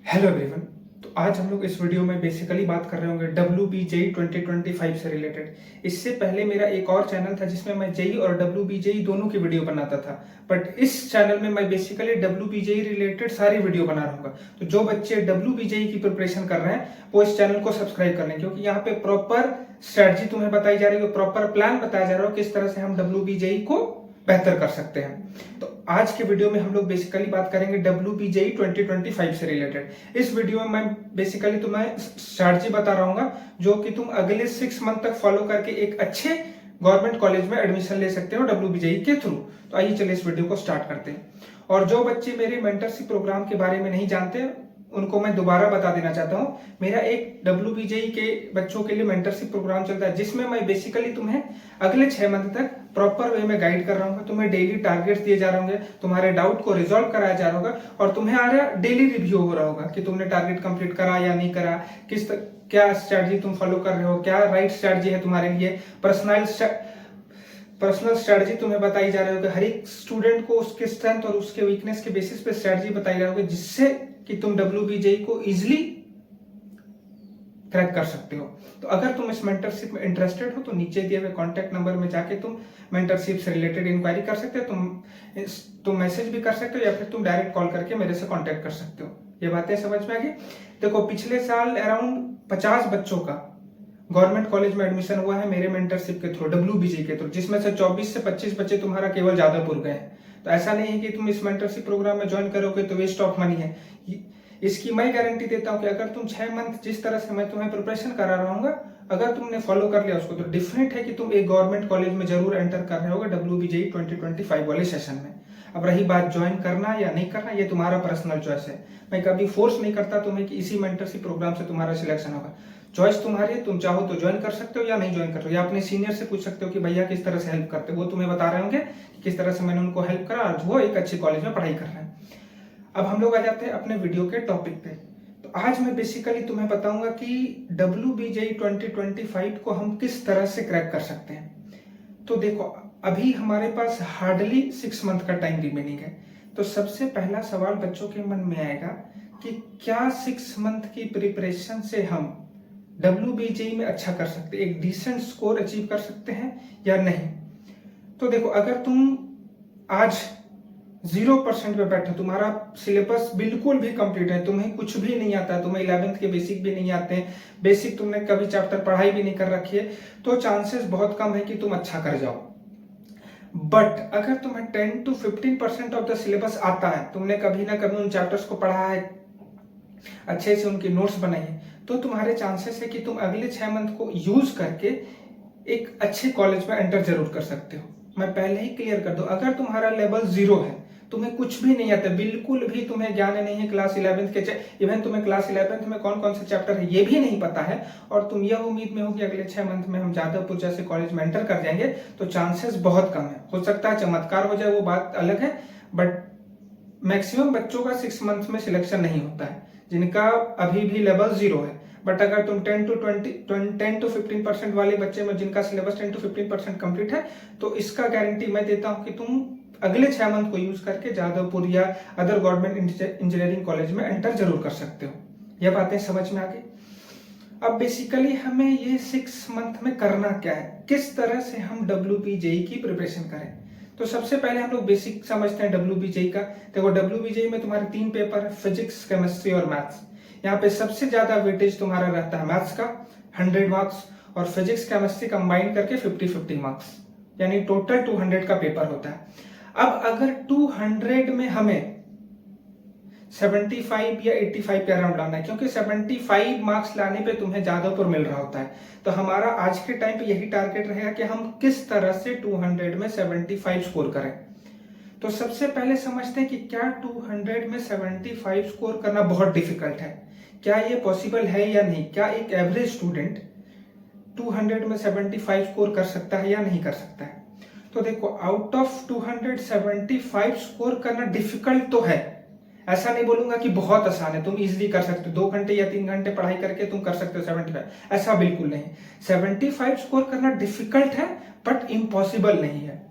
Hello everyone. तो आज हम लोग इस वीडियो में बेसिकली बात कर रहे होंगे WBJE 2025 से रिलेटेड। इससे पहले मेरा एक और चैनल था जिसमें मैं जेई और WBJE दोनों की वीडियो बनाता था, बट इस चैनल में मैं बेसिकली WBJE रिलेटेड सारी वीडियो बना रहा हूँ। तो जो बच्चे WBJE की प्रिपरेशन कर रहे हैं वो इस चैनल को सब्सक्राइब कर लें, क्योंकि यहाँ पे प्रॉपर स्ट्रेटजी तुम्हें बताई जा रही है, प्रॉपर प्लान बताया जा रहा है किस तरह से हम WBJE को बेहतर कर सकते हैं। तो आज के वीडियो में हम लोग बेसिकली बात करेंगे WBJE 2025 से रिलेटेड। इस वीडियो में मैं बेसिकली तुम्हें स्ट्रैटेजी बता रहा हूँ जो कि तुम अगले 6 मंथ तक फॉलो करके एक अच्छे गवर्नमेंट कॉलेज में एडमिशन ले सकते हो WBJE के थ्रू। तो आइए चलिए इस वीडियो को स्टार्ट करते हैं। और जो बच्चे मेरे मेंटरशिप प्रोग्राम के बारे में नहीं जानते उनको मैं दोबारा बता देना चाहता हूँ, मेरा एक WBJE के बच्चों के लिए मेंटरशिप प्रोग्राम चलता है जिसमें मैं बेसिकली तुम्हें अगले 6 मंथ तक प्रॉपर वे में गाइड कर रहा हूँ। तुम्हें डेली टारगेट्स दिए जा रहे होंगे, तुम्हारे डाउट को रिजॉल्व कराया जा रहा होगा और तुम्हारा डेली रिव्यू हो रहा होगा कि तुमने टारगेट कंप्लीट करा या नहीं करा, क्या स्ट्रैटेजी तुम फॉलो कर रहे हो, क्या राइट स्ट्रैटेजी है तुम्हारे लिए। पर्सनल स्ट्रैटेजी तुम्हें बताई जा रही होगी, हर एक स्टूडेंट को उसके स्ट्रेंथ और उसके वीकनेस के बेसिस पे स्ट्रैटेजी बताई जा रही होगी जिससे कि तुम WBJE को इजिली क्रैक कर सकते हो। तो अगर तुम इस मेंटरशिप में इंटरेस्टेड हो तो नीचे दिए हुए कॉन्टैक्ट नंबर में जाके तुम मेंटरशिप से रिलेटेड इंक्वायरी कर सकते हो। तुम मैसेज भी कर सकते हो या फिर तुम डायरेक्ट कॉल करके मेरे से कांटेक्ट कर सकते हो। ये बातें समझ में आ गई। देखो, पिछले साल अराउंड 50 बच्चों का गवर्नमेंट कॉलेज में एडमिशन हुआ है मेरे मेंटरशिप के थ्रू, WBJE के थ्रू, जिसमें से 24 से 25 बच्चे तुम्हारा केवल जादवपुर गए हैं। तो ऐसा नहीं है कि तुम इस मेंटरशिप प्रोग्राम में ज्वाइन करोगे तो वेस्ट ऑफ मनी है। इसकी मैं गारंटी देता हूं कि अगर तुम 6 मंथ जिस तरह से मैं तुम्हें प्रिपरेशन करा रहा हूँ, अगर तुमने फॉलो कर लिया उसको, तो डिफरेंट है कि तुम एक गवर्नमेंट कॉलेज में जरूर एंटर कर रहे होगे WBJE 2025 वाले सेशन में। अब रही बात ज्वाइन करना या नहीं करना, ये तुम्हारा पर्सनल चॉइस है। मैं कभी फोर्स नहीं करता तुम्हें कि इसी मेंटरशिप प्रोग्राम से तुम्हारा सिलेक्शन होगा। चॉइस तुम्हारी है, तुम चाहो तो ज्वाइन कर सकते हो या नहीं ज्वाइन कर सकते हो, या अपने सीनियर से पूछ सकते हो कि भैया किस तरह से हेल्प करते हो। वो तुम्हें बता रहे होंगे कि किस तरह से मैंने उनको हेल्प करा और वो एक अच्छे कॉलेज में पढ़ाई कर रहे हैं। अब हम लोग आ जाते हैं अपने वीडियो के टॉपिक पे। तो आज मैं बेसिकली तुम्हें बताऊंगा कि WBJE 2025 को हम किस तरह से क्रैक कर सकते हैं। तो देखो, अभी हमारे पास हार्डली 6 मंथ का टाइम रिमेनिंग है। तो सबसे पहला सवाल बच्चों के मन में आएगा कि क्या 6 मंथ की प्रिपरेशन से हम WBJE में अच्छा कर सकते हैं, एक डिसेंट स्कोर अचीव कर सकते हैं या नहीं। तो देखो, अगर तुम आज 0% पे बैठे, तुम्हारा सिलेबस बिल्कुल भी कंप्लीट है, तुम्हें कुछ भी नहीं आता है, तुम्हें 11th के बेसिक भी नहीं आते हैं, बेसिक तुमने कभी चैप्टर पढ़ाई भी नहीं कर रखी है, तो चांसेस बहुत कम है कि तुम अच्छा कर जाओ। बट अगर तुम्हें 10 to 15% ऑफ द सिलेबस आता है, तुमने कभी ना कभी उन चैप्टर्स को पढ़ा है, अच्छे से उनकी नोट्स बनाई है, तो तुम्हारे चांसेस है कि तुम अगले 6 मंथ को यूज करके एक अच्छे कॉलेज में एंटर जरूर कर सकते हो। मैं पहले ही क्लियर कर दूं, अगर तुम्हारा लेवल 0 है, तुम्हें कुछ भी नहीं आता, बिल्कुल भी तुम्हें ज्ञान नहीं है क्लास 11th के, इवन तुम्हें क्लास 11th में कौन कौन से चैप्टर है ये भी नहीं पता है, और तुम यह उम्मीद में हो कि अगले 6 मंथ में हम जादवपुर जैसे कॉलेज में एंटर कर जाएंगे, तो चांसेस बहुत कम है। हो सकता है चमत्कार हो जाए, वो बात अलग है, बट मैक्सिमम बच्चों का 6 मंथ में सिलेक्शन नहीं होता है जिनका अभी भी लेवल 0 है। बट अगर तुम 10 to 15% वाले बच्चे में जिनका सिलेबस 10 to 15% कंप्लीट है, तो इसका गारंटी मैं देता हूं कि तुम अगले 6 मंथ को यूज करके जादवपुर या अदर गवर्नमेंट इंजीनियरिंग कॉलेज में एंटर जरूर कर सकते हो। ये बातें समझ में आ गई। अब बेसिकली हमें ये 6 मंथ में करना क्या है, किस तरह से हम WBJE की प्रिपरेशन करें। तो सबसे पहले हम लोग बेसिक समझते हैं WBJE का। देखो, WBJE में तुम्हारे 3 पेपर है, फिजिक्स, केमिस्ट्री और मैथ्स। यहाँ पे सबसे ज्यादा वेटेज तुम्हारा रहता है मैथ्स का 100 मार्क्स, और फिजिक्स केमिस्ट्री कंबाइन करके 50-50 मार्क्स, यानी टोटल 200 का पेपर होता है। अब अगर 200 में हमें 75 या 85 के अराउंड लाना है, क्योंकि 75 मार्क्स लाने पे तुम्हें जादवपुर मिल रहा होता है, तो हमारा आज के टाइम पे यही टारगेट रहेगा कि हम किस तरह से 200 में 75 स्कोर करें। तो सबसे पहले समझते हैं कि क्या 200 में 75 स्कोर करना बहुत डिफिकल्ट है, क्या ये पॉसिबल है या नहीं, क्या एक एवरेज स्टूडेंट 200 में 75 स्कोर कर सकता है या नहीं कर सकता है। तो देखो, आउट ऑफ 275 स्कोर करना डिफिकल्ट तो है, ऐसा नहीं बोलूंगा कि बहुत आसान है, तुम इजीली कर सकते हो, 2 घंटे या 3 घंटे पढ़ाई करके तुम कर सकते हो 75, ऐसा बिल्कुल नहीं। 75 स्कोर करना डिफिकल्ट है बट इम्पॉसिबल नहीं है।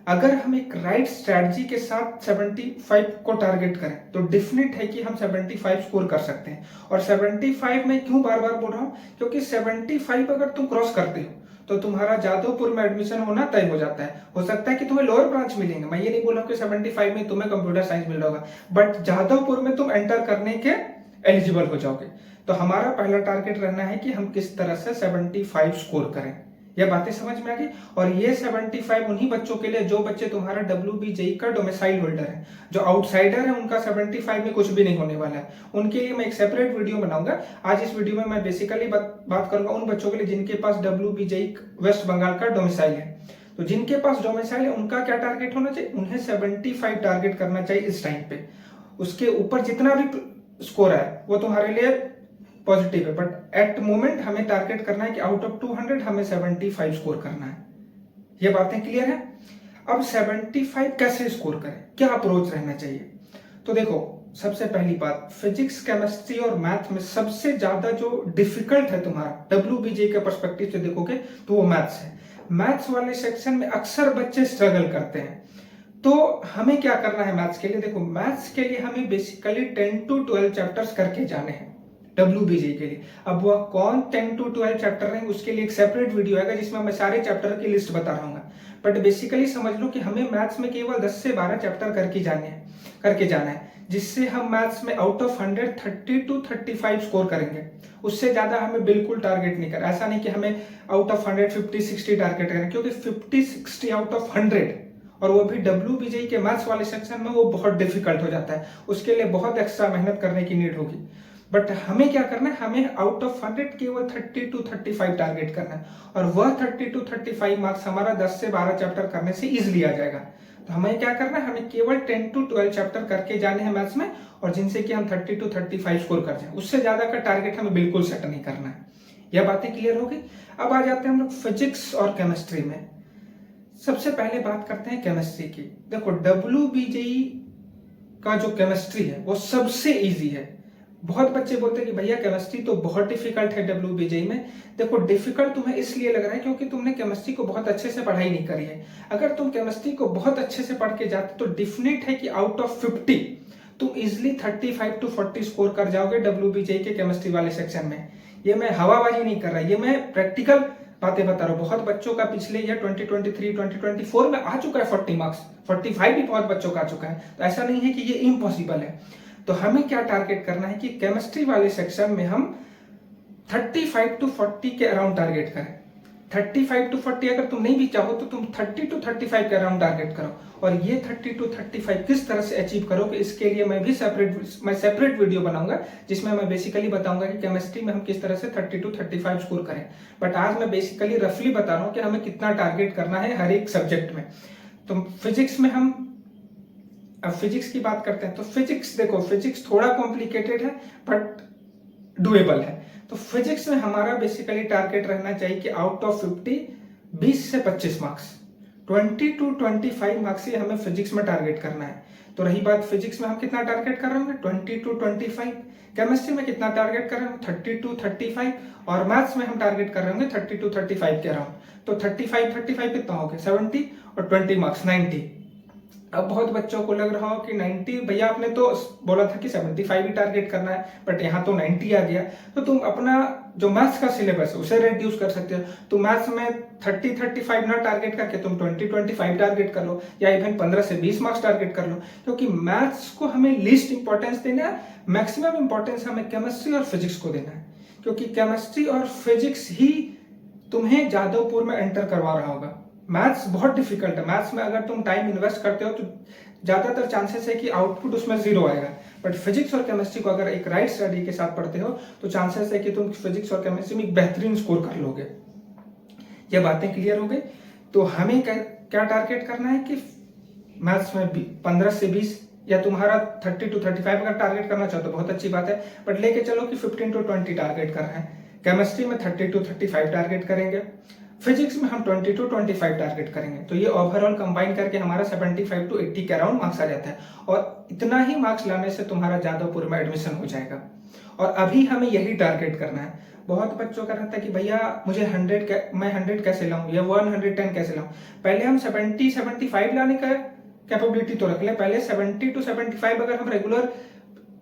अगर हम एक राइट स्ट्रैटेजी के साथ 75 को टारगेट करें तो डेफिनेट है कि हम 75 स्कोर कर सकते हैं। और 75 में क्यों बार बार बोल रहा हूं, क्योंकि 75 अगर तुम क्रॉस करते हो तो तुम्हारा जादवपुर में एडमिशन होना तय हो जाता है। हो सकता है कि तुम्हें लोअर ब्रांच मिलेंगे, मैं ये नहीं बोल रहा हूं कि 75 में तुम्हें कंप्यूटर साइंस मिल रहा होगा, बट जादवपुर में तुम एंटर करने के एलिजिबल हो जाओगे। तो हमारा पहला टारगेट रहना है कि हम किस तरह से 75 स्कोर करें। यह बातें समझ में आ गई। और ये 75 उन्हीं बच्चों के लिए जो बच्चे तुम्हारा WBJE का डोमिसाइल होल्डर है। जो आउटसाइडर है उनका 75 में कुछ भी नहीं होने वाला है, उनके लिए मैं एक सेपरेट वीडियो बनाऊंगा। आज इस वीडियो में मैं बेसिकली बात करूंगा उन बच्चों के लिए जिनके पास WBJE वेस्ट बंगाल का डोमिसाइल है। तो जिनके पास डोमिसाइल है उनका क्या टारगेट होना चाहिए, उन्हें 75 टारगेट करना चाहिए इस टाइम पे। उसके ऊपर जितना भी स्कोर है वो तुम्हारे लिए पॉजिटिव है, बट एट मोमेंट हमें टारगेट करना है कि आउट ऑफ 200 हमें 75 स्कोर करना है। ये बातें क्लियर है। अब 75 कैसे स्कोर करें, क्या अप्रोच रहना चाहिए। तो देखो, सबसे पहली बात, फिजिक्स, केमिस्ट्री और मैथ में सबसे ज्यादा जो डिफिकल्ट है तुम्हारा WBJE के पर्सपेक्टिव से देखोगे तो वो मैथ्स है। मैथ्स वाले सेक्शन में अक्सर बच्चे स्ट्रगल करते हैं। तो हमें क्या करना है मैथ्स के लिए, देखो मैथ्स के लिए हमें बेसिकली 10 to 12 चैप्टर्स करके जाने हैं WBJE के लिए। अब वह कौन 10 to 12 चैप्टर है उसके लिए एक सेपरेट वीडियो आएगा जिसमें मैं सारे चैप्टर की लिस्ट बता रहा हूँ। बट बेसिकली समझ लो कि हमें मैथ्स में केवल 10 से 12 चैप्टर करके जाना है, जिससे हम मैथ्स में आउट ऑफ 100 30 to 35 स्कोर करेंगे। उससे ज्यादा हमें बिल्कुल टारगेट नहीं करना। ऐसा नहीं कि हमें आउट ऑफ 100 50-60 टारगेट करें, क्योंकि 50-60 आउट ऑफ 100 और वो भी WBJE के मैथ्स वाले सेक्शन में वो बहुत डिफिकल्ट हो जाता है। उसके लिए बहुत एक्स्ट्रा मेहनत करने की नीड होगी। बट हमें क्या करना है, हमें आउट ऑफ 100 केवल 30 to 35 टारगेट करना है। और वह 30 to 35 मार्क्स हमारा 10 से 12 चैप्टर करने से इजिली आ जाएगा। तो हमें क्या करना है, हमें केवल 10 to 12 चैप्टर करके जाने हैं मैथ्स में, और जिनसे कि हम 30 to 35 स्कोर कर जाए। उससे ज्यादा का टारगेट हमें बिल्कुल सेट नहीं करना है। यह बातें क्लियर होगी। अब आ जाते हैं हम लोग फिजिक्स और केमिस्ट्री में। सबसे पहले बात करते हैं केमिस्ट्री की। देखो, WBJE का जो केमिस्ट्री है वो सबसे इजी है। बहुत बच्चे बोलते हैं कि भैया केमिस्ट्री तो बहुत डिफिकल्ट है WBJE में। देखो, डिफिकल्ट तुम्हें इसलिए लग रहा है क्योंकि तुमने केमिस्ट्री को बहुत अच्छे से पढ़ाई नहीं करी है। अगर तुम केमिस्ट्री को बहुत अच्छे से पढ़ के जाते तो डेफिनेट है कि आउट ऑफ 50 तुम इजिली 35 to 40 स्कोर कर जाओगे WBJE के केमिस्ट्री वाले सेक्शन में। ये मैं हवाबाजी नहीं कर रहा, ये मैं प्रैक्टिकल बातें बता रहा हूँ। बहुत बच्चों का पिछले ईयर 2023 2024 में आ चुका है 40 मार्क्स, 45 भी बहुत बच्चों का आ चुका है। तो ऐसा नहीं है कि ये इम्पॉसिबल है। तो हमें क्या टारगेट करना है कि केमिस्ट्री वाले सेक्शन में हम 35 to 40 के अराउंड टारगेट करें। 35 to 40 अगर तुम नहीं भी चाहो तो तुम 30 to 35 के अराउंड टारगेट करो। और ये 30 to 35 किस तरह से अचीव करोगे, इसके लिए मैं भी सेपरेट वीडियो बनाऊंगा जिसमें मैं बेसिकली बताऊंगा कि केमिस्ट्री में हम किस तरह से 30 to 35 स्कोर करें। बट आज मैं बेसिकली रफली बता रहा हूं कि हमें कितना टारगेट करना है हर एक सब्जेक्ट में। तो फिजिक्स में हम, अब फिजिक्स की बात करते हैं। तो फिजिक्स, देखो फिजिक्स थोड़ा कॉम्प्लिकेटेड है बट डुएबल है। तो फिजिक्स में हमारा बेसिकली टारगेट रहना चाहिए कि आउट ऑफ 50 20 से 25 मार्क्स, 20 to 25 मार्क्स से हमें फिजिक्स में टारगेट करना है। तो रही बात फिजिक्स में हम कितना टारगेट कर रहे होंगे, 20 to 25। केमिस्ट्री में कितना टारगेट कर रहे होंगे, 30 to 35। और मैथ्स में हम टारगेट कर रहे होंगे 30 to 35 के अराउंड। तो 35 कितना हो गया, 70 और 20 मार्क्स 90। अब बहुत बच्चों को लग रहा हो कि 90, भैया आपने तो बोला था कि 75 ही टारगेट करना है, बट यहाँ तो 90 आ गया। तो तुम अपना जो मैथ्स का सिलेबस है उसे रिड्यूस कर सकते हो। तो मैथ्स में 30-35 ना टारगेट करके तुम 20-25 टारगेट कर लो, या इवन 15 से 20 मार्क्स टारगेट कर लो। क्योंकि मैथ्स को हमें लीस्ट इंपॉर्टेंस देना है, मैक्सिमम इंपॉर्टेंस हमें केमिस्ट्री और फिजिक्स को देना है। क्योंकि केमिस्ट्री और फिजिक्स ही तुम्हें जादवपुर में एंटर करवा रहा होगा। मैथ्स बहुत डिफिकल्ट है। मैथ्स में अगर तुम टाइम इन्वेस्ट करते हो तो ज्यादातर चांसेस है कि आउटपुट उसमें 0 आएगा। बट फिजिक्स और केमिस्ट्री को अगर एक राइट स्टडी के साथ पढ़ते हो तो चांसेस है कि तुम फिजिक्स और केमिस्ट्री में एक बेहतरीन स्कोर कर लोगे। ये बातें क्लियर हो गई। तो हमें क्या टारगेट करना है कि मैथ्स में 15 से 20, या तुम्हारा 30 to 35 अगर टारगेट करना चाहो तो बहुत अच्छी बात है, बट लेके चलो कि 15 to 20 टारगेट कर रहे हैं। केमिस्ट्री में 30 to 35 टारगेट करेंगे। फिजिक्स में हम 20 to 25 टारगेट करेंगे, तो ये ओवरऑल कंबाइन करके हमारा 75 to 80 के अराउंड मार्क्स आ जाता है, और इतना ही मार्क्स लाने से तुम्हारा जादवपुर में एडमिशन हो जाएगा। और अभी हमें यही टारगेट करना है। बहुत बच्चों का रहता है कि भैया मुझे मैं 100 कैसे लाऊं या 110 कैसे लाऊं। पहले हम 70-75 लाने का कैपेबिलिटी तो रख ले। पहले 70 to 75 अगर हम रेगुलर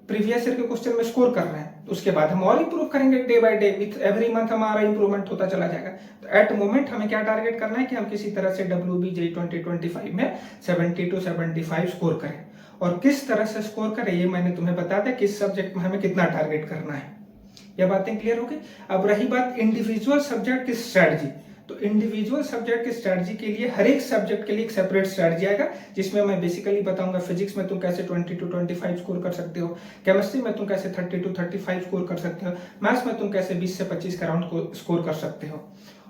प्रीवियस ईयर के क्वेश्चन में स्कोर कर रहे हैं, तो उसके बाद हम और इंप्रूव करेंगे day by day, with every month हमारा इंप्रूवमेंट होता चला जाएगा। तो एट मोमेंट हमें क्या टारगेट करना है कि हम किसी तरह से WBJ 2025 में 70 to 75 स्कोर करें। और किस तरह से स्कोर करें ये मैंने तुम्हें बता दिया, किस सब्जेक्ट में हमें कितना टारगेट करना है। ये बातें क्लियर हो गई। अब रही बात इंडिविजुअल सब्जेक्ट की स्ट्रेटजी, तो इंडिविजुअल सब्जेक्ट की स्ट्रेटजी के लिए हर एक सब्जेक्ट के लिए एक सेपरेट स्ट्रेटजी आएगा, जिसमें मैं बेसिकली बताऊंगा फिजिक्स में तुम कैसे 20 to 25 स्कोर कर सकते हो, केमिस्ट्री में तुम कैसे 30 to 35 स्कोर कर सकते हो, मैथ्स में तुम कैसे 20 से 25 के अराउंड स्कोर कर सकते हो।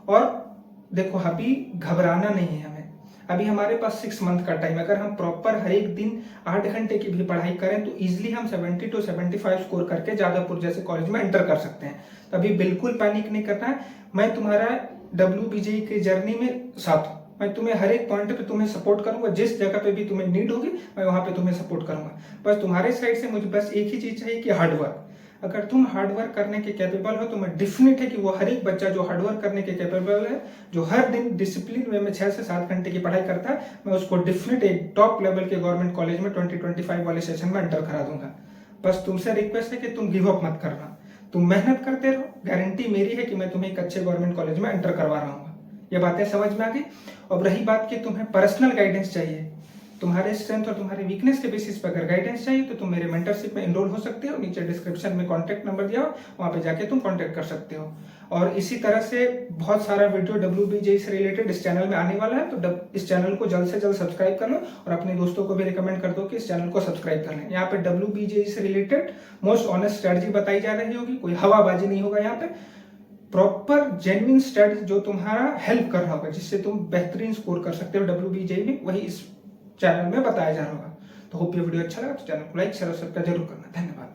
और देखो अभी घबराना नहीं है हमें, अभी हमारे पास 6 मंथ का टाइम। अगर हम प्रॉपर हर एक दिन 8 घंटे की भी पढ़ाई करें तो इजिली हम 70 to 75 स्कोर करके जादवपुर जैसे कॉलेज में एंटर कर सकते हैं। तो अभी बिल्कुल पैनिक नहीं करना है। मैं तुम्हारा WBJ की जर्नी में साथ हूं, मैं तुम्हें हर एक पॉइंट पे तुम्हें सपोर्ट करूंगा। जिस जगह पे भी तुम्हें नीड होगी मैं वहां पे तुम्हें सपोर्ट करूंगा। बस तुम्हारे साइड से मुझे बस एक ही चीज चाहिए कि हार्डवर्क। अगर तुम हार्डवर्क करने के कैपेबल हो तो मैं डेफिनेट है कि वो हर एक बच्चा जो हार्डवर्क करने के कैपेबल है, जो हर दिन डिसिप्लिन वे में 6 से 7 घंटे की पढ़ाई करता है, मैं उसको डेफिनेट एक टॉप लेवल के गवर्नमेंट कॉलेज में 2025 वाले सेशन में एंटर करा दूंगा। बस तुमसे रिक्वेस्ट है कि तुम गिव अप मत करना, तुम मेहनत करते रहो। गारंटी मेरी है कि मैं तुम्हें एक अच्छे गवर्नमेंट कॉलेज में एंटर करवा रहा हूँ। ये बातें समझ में आ गई। अब रही बात कि तुम्हें पर्सनल गाइडेंस चाहिए, तुम्हारे स्ट्रेंथ और तुम्हारे वीकनेस के बेसिस पर अगर गाइडेंस चाहिए तो तुम मेरे मेंटरशिप में एनरोल हो सकते हो। नीचे डिस्क्रिप्शन में कॉन्टैक्ट नंबर दिया हो, वहां पे जाके तुम कॉन्टैक्ट कर सकते हो। और इसी तरह से बहुत सारा वीडियो WBJ से रिलेटेड इस चैनल में आने वाला है, तो इस चैनल को जल्द से जल्द सब्सक्राइब कर लो और अपने दोस्तों को भी रिकमेंड कर दो कि इस चैनल को सब्सक्राइब कर लें। यहाँ पे WBJ से रिलेटेड मोस्ट ऑनेस्ट स्ट्रेटजी बताई जा रही होगी, कोई हवाबाजी नहीं होगा। यहाँ पे प्रॉपर जेन्युइन स्ट्रेटजी जो तुम्हारा हेल्प कर रहा होगा, जिससे तुम बेहतरीन स्कोर कर सकते हो WBJ में, वही इस चैनल में बताया जा रहा होगा। तो होप ये वीडियो अच्छा लगा तो चैनल को लाइक शेयर और सब्सक्राइब जरूर करना। धन्यवाद।